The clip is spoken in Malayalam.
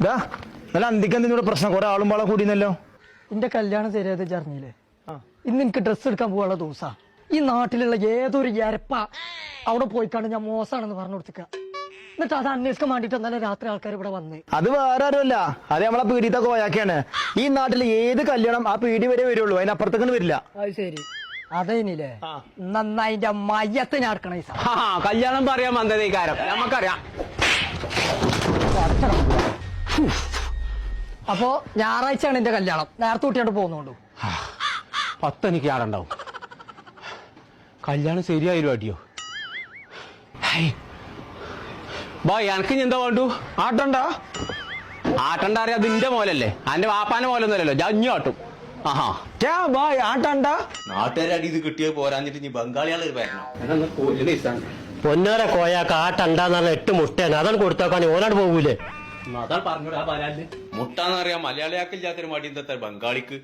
നല്ല അന്തിക്കെന്തിനൂടെ പ്രശ്നം കുറെ ആളും പാളെ കൂടിയെന്നല്ലോ. എന്റെ കല്യാണം ശരിയായത് ജർണിയില്ലേ ഇന്ന് എനിക്ക് ഡ്രസ്സ് എടുക്കാൻ പോകാനുള്ള ദിവസാ. ഈ നാട്ടിലുള്ള ഏതൊരു എരപ്പ അവിടെ പോയിക്കാണ്ട് ഞാൻ മോശമാണെന്ന് പറഞ്ഞു കൊടുത്തിക്ക. എന്നിട്ട് അത് അന്വേഷിക്കാൻ വേണ്ടിട്ട് എന്നാലും രാത്രി ആൾക്കാർ ഇവിടെ വന്ന്. അത് വേറെ ആരുമല്ല, അത് നമ്മളെ പീഡിയത്തെ കോയാക്കിയാണ്. ഈ നാട്ടിൽ ഏത് കല്യാണം ആ പീഡി വരെ വരുള്ളൂ, അതിനപ്പുറത്തേക്കൊന്നും വരില്ല. അത് ശരി, അതേനില്ലേ നന്നായിന്റെ മയ്യത്ത് ഞാർക്കണ കല്യാണം പറയാൻ വന്നത് ഈ കാര്യം നമുക്കറിയാം. അപ്പോ ഞായറാഴ്ചയാണ് എന്റെ കല്യാണം. നേരത്തെ കൂട്ടിയാണ്ട് പോകുന്നുണ്ടോ? 10 എനിക്ക് ആടുണ്ടാവും. കല്യാണം ശരിയായാലും അടിയോ? ബായ് എനക്ക് എന്താ വേണ്ടു? ആട്ടണ്ട ആട്ടണ്ട അറിയാം, അതിന്റെ മോലല്ലേ, അന്റെ വാപ്പാന്റെ മോലൊന്നുമല്ലല്ലോ. ജഞ്ഞു ആട്ടും. ആഹാ ബായ് ആട്ടണ്ട. നാട്ടുകാരുടെ അടി ഇത് കിട്ടിയത് പോരാഞ്ഞിട്ട് ഇനി ബംഗാളികൾ വരണം. പൊന്നോരെ കോയാക്ക് ആട്ടണ്ടെന്ന് പറഞ്ഞ 8 മുട്ടയാണ്. അതാണ് കൊടുത്തേക്കാണ് ഓനാട് പോകൂലേ. അതാണ് പറഞ്ഞോട്. ആ പരാതി മുട്ടാന്നറിയാം മലയാളിയാക്കില്ലാത്തൊരു മടി എന്താ ബംഗാളിക്ക്.